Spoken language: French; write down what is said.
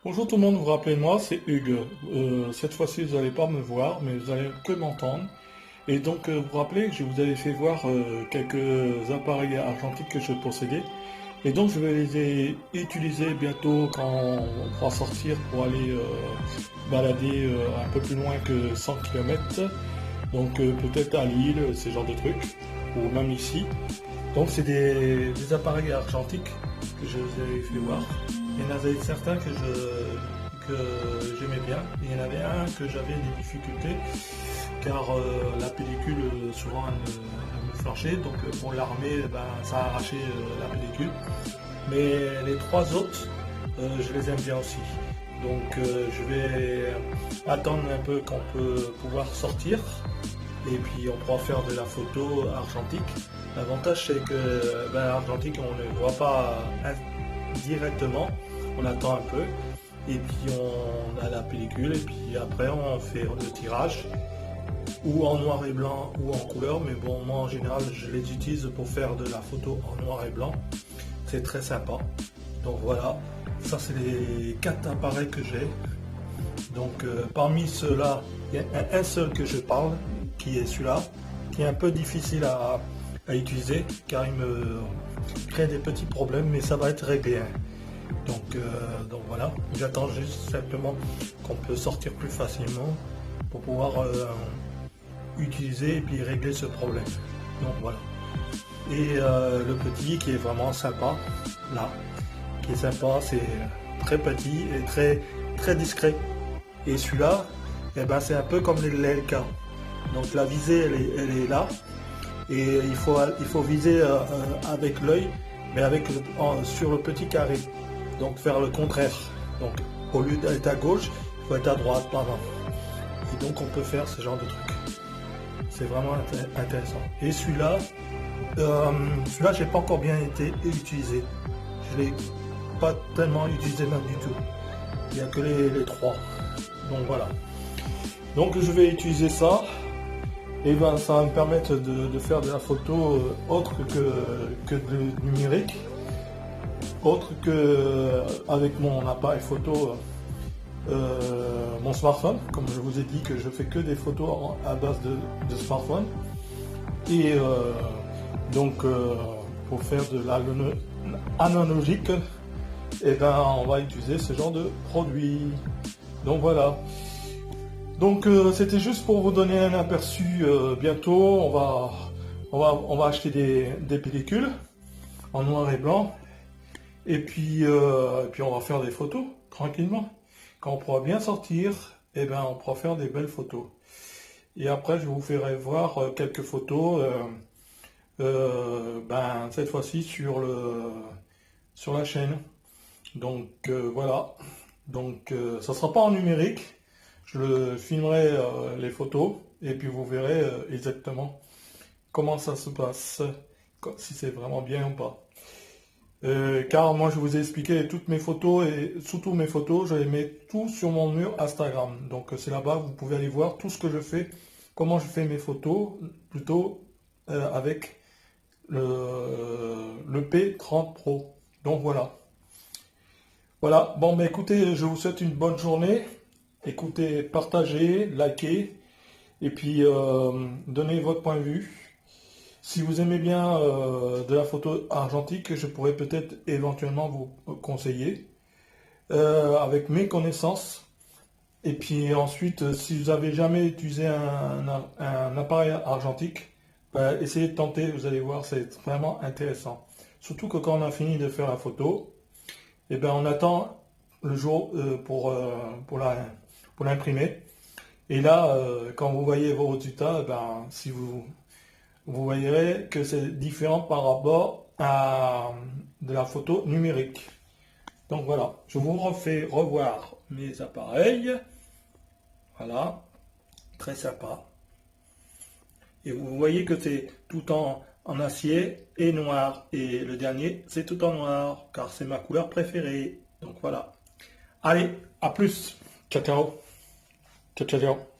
Bonjour tout le monde, vous vous rappelez de moi, c'est Hugues. Cette fois-ci, vous n'allez pas me voir, mais vous allez que m'entendre. Et donc, vous vous rappelez que je vous avais fait voir quelques appareils argentiques que je possédais. Et donc, je vais les utiliser bientôt quand on pourra sortir pour aller balader un peu plus loin que 100 km. Donc, peut-être à Lille, ce genre de trucs, ou même ici. Donc, c'est des appareils argentiques que je vous avais fait voir. Il y en avait certains que j'aimais bien. Il y en avait un que j'avais des difficultés car la pellicule souvent elle me flanchait. Donc pour l'armée, ça a arraché la pellicule. Mais les trois autres, je les aime bien aussi. Donc je vais attendre un peu qu'on peut pouvoir sortir. Et puis on pourra faire de la photo argentique. L'avantage c'est que l'argentique on ne le voit pas directement, on attend un peu et puis on a la pellicule et puis après on fait le tirage ou en noir et blanc ou en couleur, mais bon moi en général je les utilise pour faire de la photo en noir et blanc, c'est très sympa. Donc voilà, ça c'est les 4 appareils que j'ai. Donc parmi ceux-là, il y a un seul que je parle qui est celui-là, qui est un peu difficile à utiliser car il me crée des petits problèmes, mais ça va être réglé. Donc voilà, j'attends juste simplement qu'on peut sortir plus facilement pour pouvoir utiliser et puis régler ce problème. Donc voilà. Et le petit qui est vraiment sympa, là, qui est sympa, c'est très petit et très discret. Et celui-là, c'est un peu comme les LK. Donc la visée, elle est là. Et il faut viser avec l'œil, mais sur le petit carré. Donc faire le contraire. Donc au lieu d'être à gauche, il faut être à droite, par exemple. Et donc on peut faire ce genre de truc. C'est vraiment intéressant. Et celui-là, j'ai pas encore bien été utilisé. Je l'ai pas tellement utilisé même du tout. Il n'y a que les trois. Donc voilà. Donc je vais utiliser ça. Et ça va me permettre de faire de la photo autre que de numérique, autre que avec mon appareil photo, mon smartphone, comme je vous ai dit que je fais que des photos à base de smartphone. Et donc pour faire de l'analogique, on va utiliser ce genre de produit. Donc voilà. Donc c'était juste pour vous donner un aperçu. Bientôt on va acheter des pellicules en noir et blanc et puis on va faire des photos tranquillement. Quand on pourra bien sortir, on pourra faire des belles photos. Et après je vous ferai voir quelques photos cette fois-ci sur la chaîne. Donc voilà. Donc ça sera pas en numérique. Je filmerai les photos et puis vous verrez exactement comment ça se passe, si c'est vraiment bien ou pas. Car moi je vous ai expliqué toutes mes photos et surtout mes photos, je les mets tout sur mon mur Instagram. Donc c'est là-bas, vous pouvez aller voir tout ce que je fais, comment je fais mes photos, plutôt avec le P30 Pro. Donc voilà. Voilà, bon écoutez, je vous souhaite une bonne journée. Écoutez, partagez, likez, et puis donnez votre point de vue. Si vous aimez bien de la photo argentique, je pourrais peut-être éventuellement vous conseiller avec mes connaissances. Et puis ensuite, si vous n'avez jamais utilisé un appareil argentique, essayez de tenter, vous allez voir, c'est vraiment intéressant. Surtout que quand on a fini de faire la photo, on attend le jour pour l'imprimer. Et là, quand vous voyez vos résultats, si vous verrez que c'est différent par rapport à de la photo numérique. Donc voilà, je vous refais revoir mes appareils. Voilà, très sympa. Et vous voyez que c'est tout en acier et noir. Et le dernier, c'est tout en noir, car c'est ma couleur préférée. Donc voilà. Allez, à plus. Ciao, ciao. Ciao, ciao, ciao.